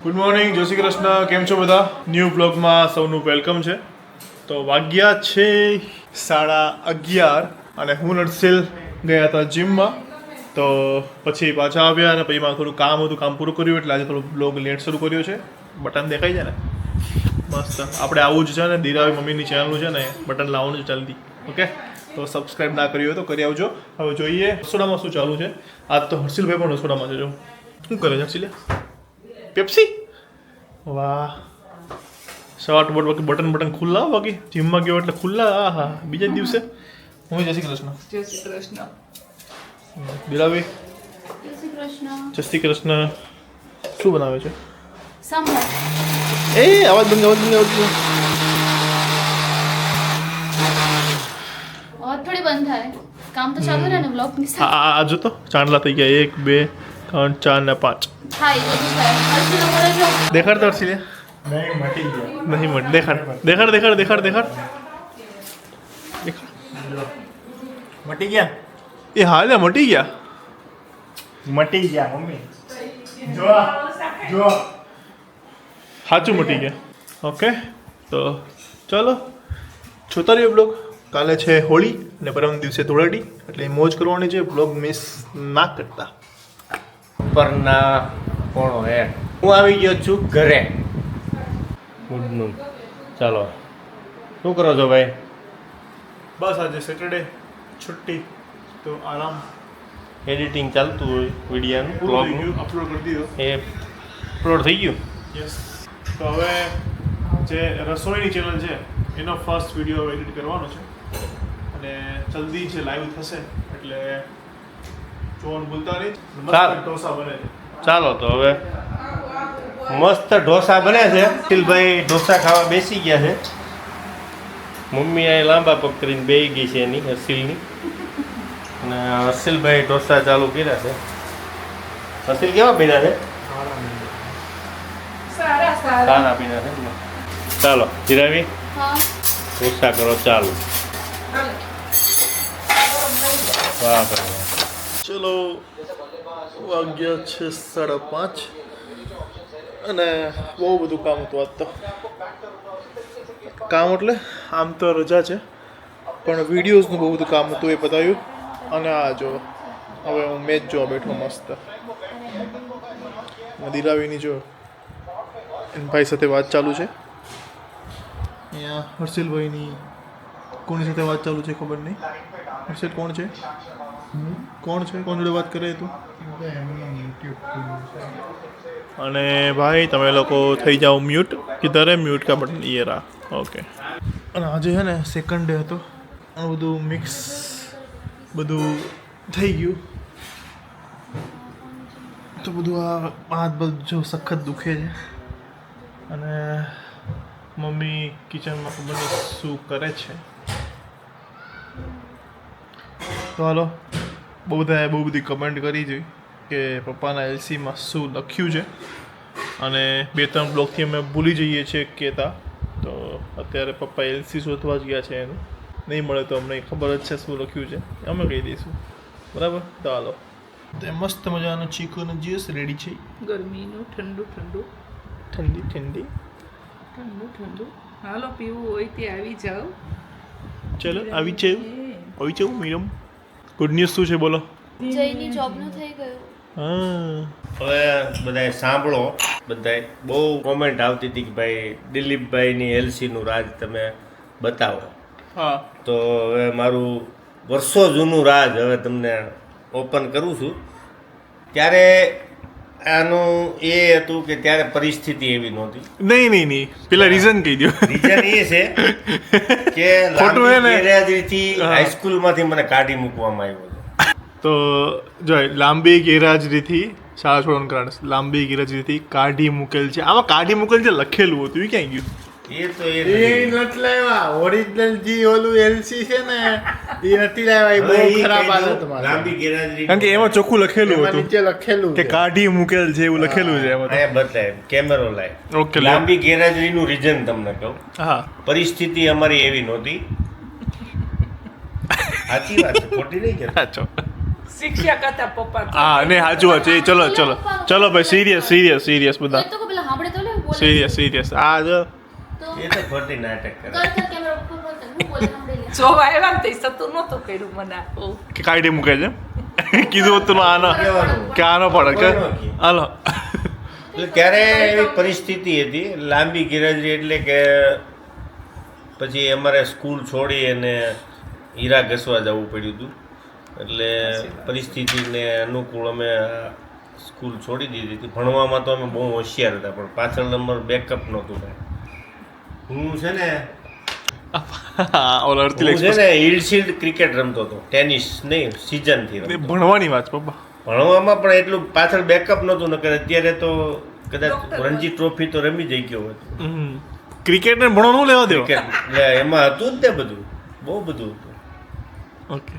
Good morning, જય શ્રી કૃષ્ણ. કેમ છો બધા? ન્યૂ બ્લોગમાં સૌનું વેલકમ છે. તો વાગ્યા છે 11:30 અને હું નરસિલ ગયા હતા જીમમાં. તો પછી પાછા આવ્યા અને પછી મારું થોડું કામ હતું, કામ પૂરું કર્યું એટલે આજે થોડું બ્લોગ લેટ શરૂ કર્યો છે. બટન દેખાય છે ને મસ્ત. આપણે આવું જ છે ને, દીરાવી મમ્મીની ચેનલનું છે ને બટન લાવવાનું છે જલ્દી. ઓકે, તો સબસ્ક્રાઈબ ના કરી હોય તો કરી આવજો. હવે જોઈએ રસોડામાં શું ચાલુ છે. આજ તો હર્ષિલભાઈ પણ રસોડામાં છે. જો શું કરે છે હર્ષિલે? પેપ્સી. વાહ, શર્ટ બોટ બટન ખુલ્લા બાકી જીમમાં ગયો એટલે ખુલ્લા. હા હા, બીજા દિવસે હું જય શ્રી કૃષ્ણ. જય શ્રી કૃષ્ણ. દિલાવી જય શ્રી કૃષ્ણ. જય શ્રી કૃષ્ણ. શું બનાવે છે? સંભાર. એ અવાજ બંધ. થોડી બંધ થાય, કામ તો ચાલુ રહે ને બ્લોગ ની સાથે. આ જો તો ચાંદલા થઈ ગયા 1 2 3 4 ને 5. હા, એ બધું થાય. હર્ષિલ કરે જો. દેખાડ તો હર્ષિલે. નહીં મટી. દેખાડ. મટી ગયા. એ હાલે મટી ગયા. મમ્મી જો સાચું મટી ગયા. ઓકે, તો ચલો જોતા રહીએ બ્લોગ. કાલે છે હોળી અને પરમ દિવસે ધૂળેટી, એટલે મોજ કરવાની છે. બ્લોગ મિસ ના કરતા. પરના કોણો હે. હું આવી ગયો છું ઘરે. ગુડનું ચાલો, શું કરો છો ભાઈ? બસ આજે સેટરડે છુટ્ટી, તો આરામ. એડિટિંગ ચાલતું હોય વિડીયોનું, બ્લોગનું. અપલોડ કરી દીધો. એ અપલોડ થઈ ગયું. યસ. તો હવે જે રસોઈની ચેનલ છે એનો ફર્સ્ટ વિડીયો એડિટ કરવાનો છે અને જલ્દી જે લાઈવ થશે એટલે જોવાનું ભૂલતા નહીં. મસ્ત સારું. ઢોસા બને છે. ચાલો તો હવે મસ્ત ઢોસા બને છે. અખિલભાઈ ઢોસા ખાવા બેસી ગયા છે. મમ્મી અહીં લાંબા પગ કરીને બેસી ગઈ છે એની હર્ષિલની, અને હર્ષિલભાઈ ઢોસા ચાલુ કર્યા છે. હર્ષિલ કેવા બન્યા છે? સારા બન્યા છે. ચાલો ધીરાવી હા. ઢોસા કરો ચાલુ. વાહ ભાઈ. ચલો, વાગ્યા છે 5:30 અને બહુ બધું કામ હતું આજ તો. કામ એટલે આમ તો રજા છે પણ વિડીયોઝનું બહુ બધું કામ હતું, એ પતાવ્યું. અને આ જો હવે હું મેચ જોવા બેઠો મસ્ત. દિલાવીની જો એના ભાઈ સાથે વાત ચાલુ છે. અહીંયા હર્ષિલભાઈની કોની સાથે વાત ચાલુ છે ખબર નહીં. હર્ષિલ કોણ છે? કોણ જોડે વાત કરે તું? અને ભાઈ તમે લોકો થઈ જાઓ મ્યુટ. કિધર હે મ્યુટ કા બટન? ये रहा. ઓકે. અને આજે છે ને સેકન્ડ ડે હતો અને બધું મિક્સ બધું થઈ ગયું. તો બધું આ હાથ બધું જો સખત દુખે છે અને મમ્મી કિચનમાં ખબર નહીં શું કરે છે. તો હાલો, બહુ બધી કમેન્ટ કરી જોઈ કે પપ્પાના એલસીમાં શું લખ્યું છે, અને 2-3 બ્લોગથી અમે ભૂલી જઈએ છીએ કહેતા. તો અત્યારે પપ્પા એલસી શોધવા જ ગયા છે. એનું નહીં મળે તો અમને ખબર જ છે શું લખ્યું છે, અમે કહી દઈશું. બરાબર? તો હાલો. તો મસ્ત મજાનો ચીકુનો જ્યુસ રેડી છે. ગરમીનું ઠંડુ ઠંડી. હાલો, પીવું હોય તે આવી જાઓ. ચલો આવી છે મેડમ. ગુડ ન્યૂઝ શું છે બોલો? જયની જોબનું થઈ ગયું. હા, હવે બધાએ સાંભળો. બધાએ બહુ કોમેન્ટ આવતી હતી કે ભાઈ દિલીપભાઈની એલસીનું રાજ તમે બતાવો. હા. તો હવે મારું વર્ષો જૂનું રાજ હવે તમને ઓપન કરું છું. ત્યારે આનું એ હતું કે ત્યારે પરિસ્થિતિ એવી નહોતી. નહીં પેલા રીઝન કહી દો. રીઝન એ છે કે ખોટું હે ને? ગેરહાજરીથી હાઈસ્કૂલમાંથી મને કાઢી મૂકવામાં આવ્યો હતો. તો જો લાંબી ગેરહાજરીથી શાળા છોડવાનું કારણ લાંબી ગેરહાજરીથી કાઢી મૂકેલ છે. આમાં કાઢી મૂકેલ છે લખેલું હતું, એ ક્યાં ગયું? એ તો એ નથી લાવ્યા. ઓરિજિનલ જી ઓલું એલસી છે ને એ નથી લાવ્યા. એ બહુ ખરાબ હાલત માં. લાંબી ગેરહાજરી કારણ કે એમાં ચોખ્ખું લખેલું એમાં હતું નીચે લખેલું કે છે. કાઢી મૂકેલ છે એવું લખેલું છે એમાં. આયા બતાય કેમેરો લાય. ઓકે, લે. લાંબી ગેરહાજરીનું રીઝન તમને કહું. હા, પરિસ્થિતિ અમારી એવી નહોતી. સાચી વાત છે, ખોટી નહીં કહેતો. સાચો. શિક્ષક હતા પપ્પા હા ને સાચું વાત છે એ ચલો ચલો ચલો ભાઈ સિરિયસ બધા એ તો પેલા સાંભળે તો લે બોલે સિરિયસ આ જો તો એ તો ખોટી નાટક કરે કર કેમેરા ઉપર બોલતા હું બોલે સાંભળે લે જોવા આવ્યા ને તો સતું નહોતું કર્યું મને આવું. કે કાઢી મૂકે છે કીધું હતું આનો કે આનો પડે કે હાલો એટલે ક્યારે એવી પરિસ્થિતિ હતી લાંબી ગેરહાજરી એટલે કે પછી અમારે સ્કૂલ છોડી અને હીરા ઘસવા જવું પડ્યું હતું એટલે પરિસ્થિતિને અનુકૂળ અમે સ્કૂલ છોડી દીધી હતી. ભણવામાં તો અમે બહુ હોશિયાર હતા પણ પાછળ નંબર બેકઅપ નહોતું કાંઈ. હું છે ને ઓલા અડધી હું છે ને હિલશીલ્ડ ક્રિકેટ રમતો હતો, ટેનિસ નહીં, સિઝનથી રમતો. ભણવાની વાત પપ્પા ભણવામાં પણ એટલું પાછળ બેકઅપ નહોતું, નકર અત્યારે તો કદાચ રણજી ટ્રોફી તો રમી જઈ ગયો હતો. ક્રિકેટ ને ભણવાનું લેવા દેવા ક્રિકેટ એટલે એમાં હતું જ તે બધું, બહુ બધું હતું. ઓકે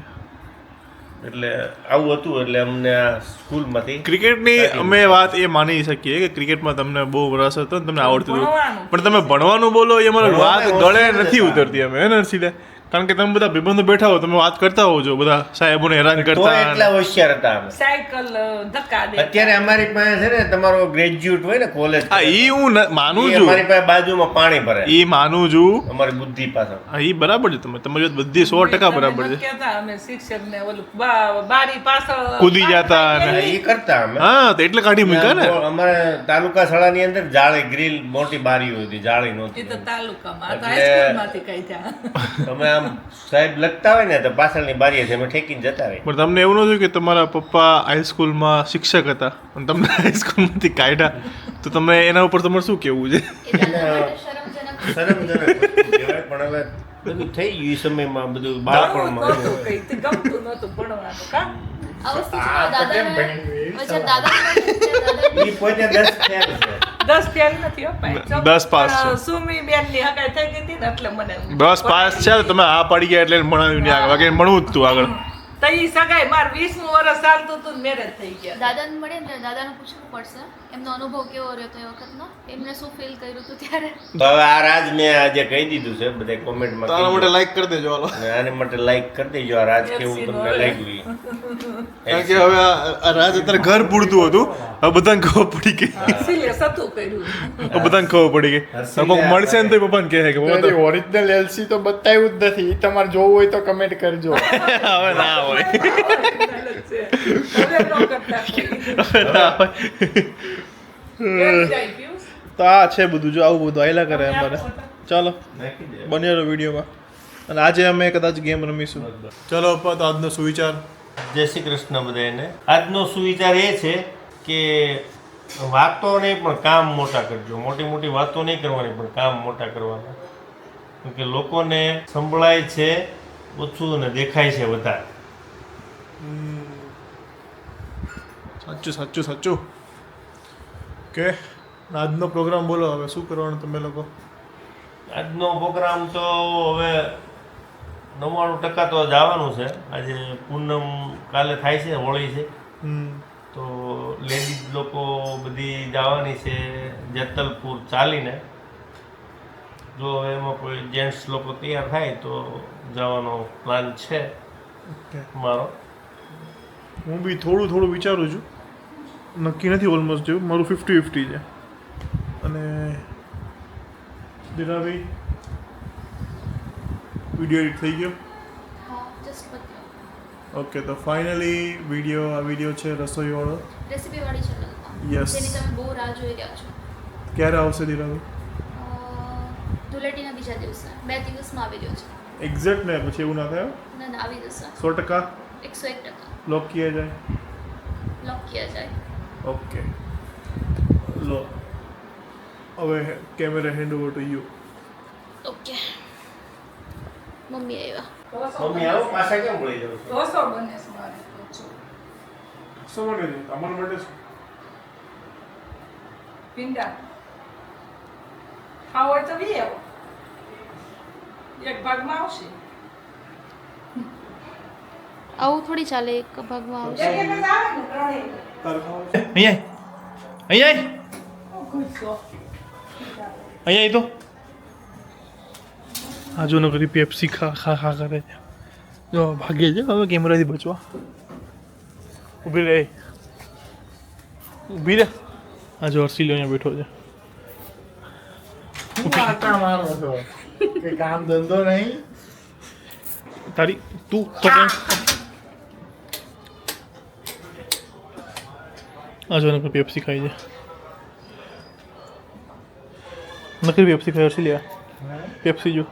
એટલે આવું હતું એટલે અમને આ સ્કૂલમાંથી ક્રિકેટની અમે વાત એ માની શકીએ કે ક્રિકેટમાં તમને બહુ રસ હતો ને તમને આવડતું હતું, ભણવાનું. પણ તમે ભણવાનું બોલો એ મારી વાત ભણવામાં ગળે હોશિયાર નથી હતા. ઉતરતી અમે હે નરસિંહ કારણ કે તમે બધા ભાઈબંધો બેઠા હો તમે વાત કરતા હોવ છો બધા સાહેબોને હેરાન તો કરતા એટલા હોશિયાર હતા અમે. સાયકલ ધક્કા દે અત્યારે અમારી પાસે છે ને તમારો ગ્રેજ્યુએટ હોય ને કોલેજ, હા ઈ હું માનું છું અમારી પાસે બાજુમાં પાણી ભરે ઈ માનું છું અમારી બુદ્ધિ પાછળ. હા ઈ બરાબર છે તમારી વાત બધી 100% બરાબર છે કહેતા અમે શિક્ષક ને ઓલું બારી પાછળ કૂદી જતા અને હા, ઈ કરતા અમે. હા તો એટલે કાઢી મૂક્યા ને અમારે તાલુકા શાળાની અંદર જાળી ગ્રીલ મોટી બારીઓ હતી, જાળી એ નહોતી. તો તાલુકામાં આ તો એટલે- હાઈસ્કૂલમાંથી કાઢ્યા તમે આમ સાહેબ લખતા હોય ને તો પાછળની બારીએથી અમે ઠેકીને જતા રહી. પણ તમને એવું નતું કે તમારા પપ્પા હાઈસ્કૂલમાં શિક્ષક હતા અને તમને હાઈસ્કૂલમાંથી કાઢ્યા તો તમે એના ઉપર તમારે શું કહેવું છે એ દાદા માટે શરમજનક શરમજનક કહેવાય, પણ હવે બધું થઈ ગયું એ સમયમાં, બધું બાળપણમાં. નહોતું કઈ તે ગમતું નહોતું ભણવાનું કા આ વસ્તુ છે દાદાને પછી દાદા ઈ પોતે 10 ફેલ છે. 10 ફેલ નથી હો ભાઈ. 10 પાસ છે. સુમી બેન ની હગાઈ થઈ ગઈ હતી ને એટલે મને બસ પાસ છે તમે આ પડી ગયા એટલે એને ભણાવ્યું નહીં આગળ બાકી એને ભણવું જ તું આગળ તો ઈ સગાઈ માર 20મું વર્ષ ચાલતું હતું ને મેરેજ થઈ ગયા દાદાને મળે ને દાદાને પૂછવું પડશે એમનો અનુભવ કેવો રહ્યો તો એ વખતનો એમને શું ફીલ કર્યું હતું ત્યારે તો હવે આ રાજ મેં આજે કહી દીધું છે, બધા કોમેન્ટમાં તારા માટે લાઈક કરી દેજો હાલો અને આને માટે લાઈક કરી દેજો. આ રાજ કેવું તમને લાગ્યું ઈ. કારણ કે હવે આ રાજ અત્યારે ઘર પૂરતું હતું હવે બધાને ખબર પડી ગઈ સિલે સતું કર્યું હવે બધાને ખબર પડી ગઈ હવે કોઈક મળશે ને તો પપ્પાને કહે કે પપ્પા તો ઓરિજિનલ એલસી તો બતાવ્યું જ નથી. ઈ તમારે જોવું હોય તો કમેન્ટ કરજો. હવે ના હોય હવે ન કરતા હવે ના હોય કેવી જાય પિયુષ? તો આ છે બધું જો આવું બધું આયલા કરે અમારે ચાલો નાખી દે. બન્યો રહો વિડીયોમાં અને આજે અમે કદાચ ગેમ રમીશું ચાલો પપ્પા તો આજનો સુવિચાર જય શ્રી કૃષ્ણ બધાને. આજનો સુવિચાર એ છે કે વાતો નહીં પણ કામ મોટા કરજો. મોટી મોટી વાતો નહીં કરવાની પણ કામ મોટા કરવાના. કેમ કે લોકોને સંભળાય છે ઓછું અને દેખાય છે વધારે. સાચું સાચું સાચું કે આજનો પ્રોગ્રામ બોલો હવે શું કરવાનું તમે લોકો આજનો પ્રોગ્રામ તો હવે 99% તો જવાનું છે. આજે પૂનમ કાલે થાય છે, હોળી છે, તો લેડીઝ લોકો બધી જવાની છે જેતલપુર ચાલીને. જો એમાં કોઈ જેન્ટ્સ લોકો તૈયાર થાય તો જવાનો પ્લાન છે ઓકે મારો. હું બી થોડું થોડું વિચારું છું, નક્કી નથી ઓલમોસ્ટ જેવું મારું 50-50 છે. અને દિલાભાઈ વિડીયો એડિટ થઈ ગયો હા જસ્ટ બતાવો ઓકે તો ફાઇનલી આ વિડીયો છે રસોઈવાળો રેસીપી વાળી ચેનલ Yes. જેની તમે બહુ રાહ જોઈ રહ્યા છો ક્યારે આવશે દિલાભાઈ ધૂળેટીના બીજા દિવસે 2 દિવસમાં આવી રહ્યો છે એક્ઝેક્ટ ને પછી એવું ના થાય ના ના આવી જશે 100% 101% લોક કિયા જાય લોક કિયા જાય ઓકે લો હવે camera hand over to you okay mummy આવ્યા મમ્મી આવો પાછા કેમ મળી જાવ છો? ઢોસો બને છે મારે શું માટે છે તમારા માટે શું પિંડા ખાવ હોય તો બી આવો એક ભાગમાં આવશે આવું થોડી ચાલે એક ભાગમાં આવશે એક એક જ આવે ને ત્રણેય તારે ખાવાનું છે અહીંયા ગુસ્સો અહીંયા તો આ જો નકરી પેપ્સી ખા કરે છે જો ભાગે છે હવે કેમેરાથી બચવા ઊભી રહે, ઊભી રહે. આ જો હર્ષિલ અહીંયા બેઠો છે. હું આટા મારો છો કે કામ ધંધો નહીં. તારી તું તો કઈ આ જો નકર પેપ્સી ખાઈ છે. નકરી પેપ્સી ખાઈ હર્ષિલ યાર. પેપ્સી જો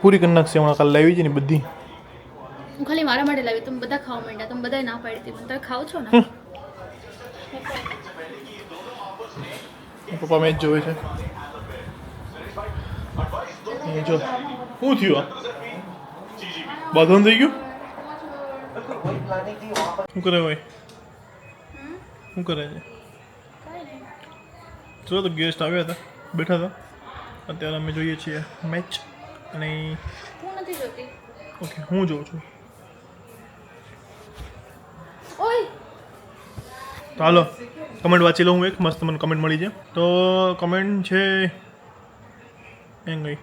પૂરી કરી નાખશે હમણાં. કાલે લાવી છે ને બધી. હું ખાલી મારા માટે લાવી, તમે બધા ખાવા માંડ્યા, તમે બધા ના પાડી હતી, તમે ખાઓ છો ને. પપ્પા મેચ જોવે છે. એ જો શું થયું આ બાંધવાનું થઈ ગયું. શું કરે ભાઈ, શું કરે છે? ચલો તો ગેસ્ટ આવ્યા હતા, બેઠા હતા. અત્યારે અમે જોઈએ છીએ મેચ અને હું નથી જોતી. ઓકે હું જોઉં છું. ઓય તો હાલો કમેન્ટ વાંચી લઉં. એક મસ્ત મને કમેન્ટ મળી છે. તો કમેન્ટ છે એમ ગઈ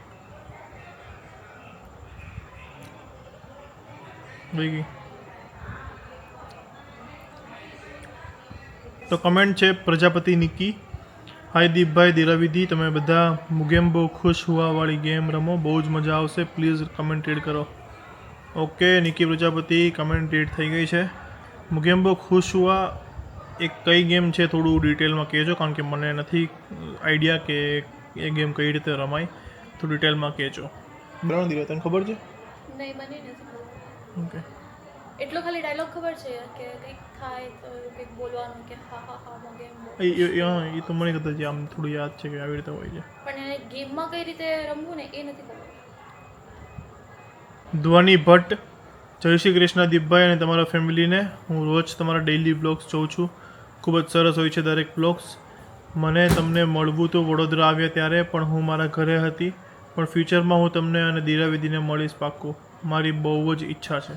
ગઈ. તો કમેન્ટ છે પ્રજાપતિ નિકી. હાય દીપભાઈ, દિરાવિધિ, તમે બધા મુગેમ બહુ ખુશ હુઆવાળી ગેમ રમો, બહુ જ મજા આવશે, પ્લીઝ કમેન્ટ રીડ કરો. Okay Niki Prajapati, comment read થઈ ગઈ છે. મુગેમ બહુ ખુશ હુઆ એક કઈ ગેમ છે થોડું ડિટેલમાં કહેજો, કારણ કે મને નથી આઈડિયા કે એ ગેમ કઈ રીતે રમાય. તો ડિટેલમાં કહેજો. બરાબર દીવા, તને ખબર છે? નહીં, મને નથી ખબર. ઓકે એટલો ખાલી ડાયલોગ ખબર છે કે કંઈક થાય તો કંઈક બોલવાનું કે હા હા હા માં ગેમ બોલ. એ તો મને કદાચ આમ થોડું યાદ છે કે આવી રીતે હોય છે. પણ એને ગેમમાં કઈ રીતે રમવું ને એ નથી ખબર. ધ્વનિ ભટ્ટ, જય શ્રી કૃષ્ણ દીપભાઈ અને તમારા ફેમિલીને. હું રોજ તમારા ડેઇલી બ્લોગ્સ જોઉં છું, ખૂબ જ સરસ હોય છે દરેક બ્લોગ્સ. મને તમને મળવું તો વડોદરા આવ્યા ત્યારે, પણ હું મારા ઘરે હતી. પણ ફ્યુચરમાં હું તમને અને દિરાવિધિને મળીશ પાક્કું, મારી બહુ જ ઈચ્છા છે.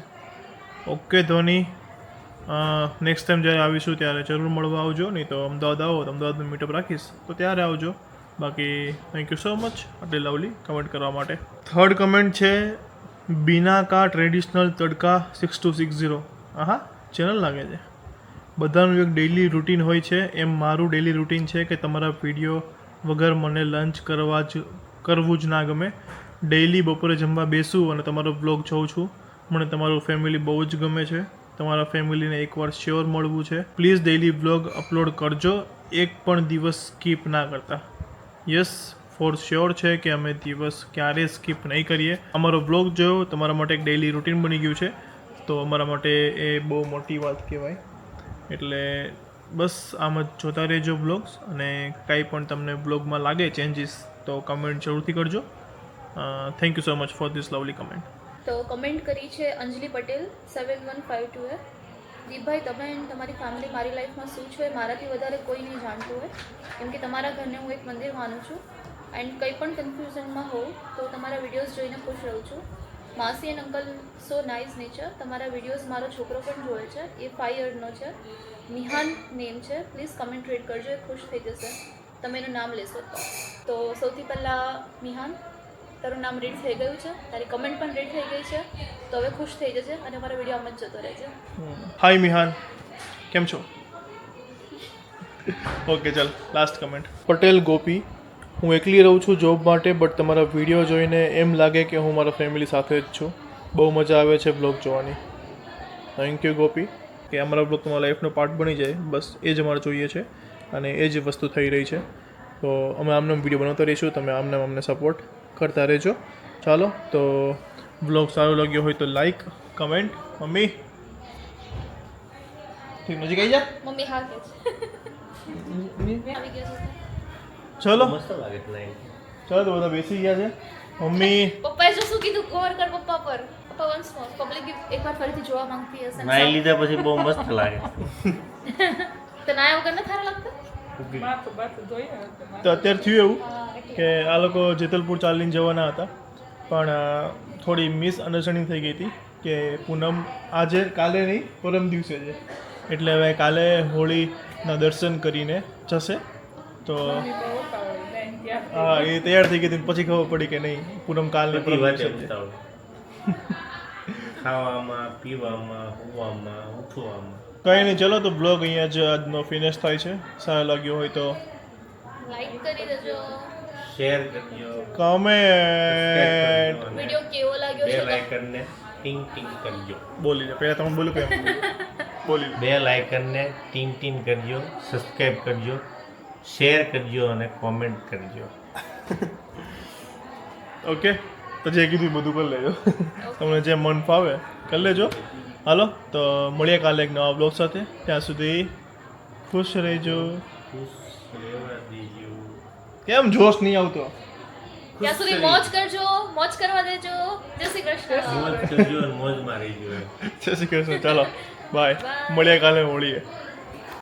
ઓકે ધોની, નેક્સ્ટ ટાઈમ જ્યારે આવીશું ત્યારે જરૂર મળવા આવજો. નહીં તો અમદાવાદ આવો તો અમદાવાદનું મીટઅપ રાખીશ તો ત્યારે આવજો. બાકી થેન્ક યુ સો મચ આટલી લવલી કમેન્ટ કરવા માટે. થર્ડ કમેન્ટ છે બીના કા ટ્રેડિશનલ તડકા 6260. હા ચેનલ લાગે છે. બધાનું એક ડેઇલી રૂટીન હોય છે, એમ મારું ડેઇલી રૂટીન છે કે તમારા વિડીયો વગર મને લંચ કરવું જ ના ગમે. ડેઇલી બપોરે જમવા બેસું અને તમારો બ્લોગ જોઉં છું. મને તમારું ફેમિલી બહુ જ ગમે છે. તમારા ફેમિલીને એકવાર શ્યોર મળવું છે. પ્લીઝ ડેઇલી બ્લોગ અપલોડ કરજો, એક પણ દિવસ સ્કીપ ના કરતા. યસ ફોર શ્યોર છે કે અમે દિવસ ક્યારેય સ્કીપ નહીં કરીએ. અમારો બ્લોગ જોયો તમારા માટે એક ડેઇલી રૂટીન બની ગયું છે, તો અમારા માટે એ બહુ મોટી વાત કહેવાય. એટલે બસ આમ જ જોતા રહેજો બ્લોગ્સ, અને કાંઈ પણ તમને બ્લોગમાં લાગે ચેન્જીસ તો કમેન્ટ જરૂરથી કરજો. Thank you so much for this lovely comment. તો કમેન્ટ કરી છે અંજલિ પટેલ 7152 દીપભાઈ, તમે અને તમારી ફેમિલી મારી લાઈફમાં શું છો એ મારાથી વધારે કોઈ નહીં જાણતું હોય, કેમ કે તમારા ઘરને હું એક મંદિર માનું છું. એન્ડ કંઈ પણ કન્ફ્યુઝનમાં હોઉં તો તમારા વિડીયોઝ જોઈને ખુશ રહું છું. માસી and uncle so nice nature. તમારા વિડીયોઝ મારો છોકરો પણ જોવે છે, એ 5 યરનો છે. નિહાન નેમ છે. પ્લીઝ કમેન્ટ રીડ કરજો, એ ખુશ થઈ જશે તમે એનું નામ લેશો તો. સૌથી પહેલાં નિહાન, તારું નામ રીડ થઈ ગયું છે, તારી કમેન્ટ પણ રીડ થઈ ગઈ છે, તો હવે ખુશ થઈ જશે અને અમારો વિડીયો આમ જ જતો રહેશે. હાય મિહાન, કેમ છો? ઓકે ચાલ લાસ્ટ કમેન્ટ. પટેલ ગોપી, હું એકલી રહું છું જોબ માટે, બટ તમારા વિડીયો જોઈને એમ લાગે કે હું મારા ફેમિલી સાથે જ છું. બહુ મજા આવે છે બ્લોગ જોવાની. થેન્ક યુ ગોપી, કે અમારા બ્લોગ તમારા લાઈફનો પાર્ટ બની જાય, બસ એ જ અમારે જોઈએ છે અને એ જ વસ્તુ થઈ રહી છે. તો અમે આમને વિડીયો બનાવતા રહીશું, તમે આમને અમને સપોર્ટ કરતા રહેજો. ચાલો તો બ્લોગ સારો લાગ્યો હોય તો લાઈક કમેન્ટ. મમ્મી ઠીક નજીક આવી જા. મમ્મી હા કે છે આવી ગયો છે. ચલો મસ્ત લાગે પ્લાન. ચલો તો બધા બેસી ગયા છે. મમ્મી પપ્પાએ જો શું કીધું કવર કર પપ્પા પર. પપ્પા વન્સ મોર પબ્લિક એકવાર ફરીથી જોવા માંગતી હશે. નાઈ લીધા પછી બહુ મસ્ત લાગે. તો નાયા વગર ન સારા લાગતા? માથું ધોઈ ને તો અત્યારે થયું એવું હા એટલે કે આ લોકો જેતલપુર ચાલીને જવાના હતા, પણ થોડી મિસઅન્ડરસ્ટેન્ડિંગ થઈ ગઈ હતી કે પૂનમ આજે કાલે નહીં પરમ દિવસે છે, એટલે હવે કાલે હોળીના દર્શન કરીને જશે. તો હા એ તૈયાર થઈ ગઈ હતી, પછી ખબર પડી કે નહીં પૂનમ કાલની પરમ દિવસે છે. ખાવામાં પીવામાં હોવામાં ઉઠવામાં. કંઈ નહીં, ચલો તો બ્લોગ અહીંયા જ આજનો ફિનિશ થાય છે. સારો લાગ્યો હોય તો લાઈક કરી દેજો. શેર કરજો, કમેન્ટ વિડીયો કેવો લાગ્યો બે છે તો લાઇકનને ટીંગ ટીંગ કરજો. બોલી લે પહેલા તમે બોલો કેમ બોલી લે. બે લાઇકનને ટીંગ ટીંગ કરજો, સબસ્ક્રાઈબ કરજો, શેર કરજો અને કોમેન્ટ કરજો. ઓકે, તો જે કીધું એ બધું કરી લેજો. તમને જે મન ફાવે કરી લેજો. હાલો તો મળીએ કાલે એક નવા બ્લોગ સાથે. ત્યાં સુધી ખુશ રહેજો. ખુશ રહેવા દેજો. કેમ જોશ નહીં આવતો? ત્યાં સુધી મોજ કરજો, મોજ કરવા દેજો. જય શ્રી કૃષ્ણ. મોજ કરજો અને મોજ મારી જો. જય શ્રી કૃષ્ણ. ચાલો બાય, Bye. મળીએ કાલે હોળીએ.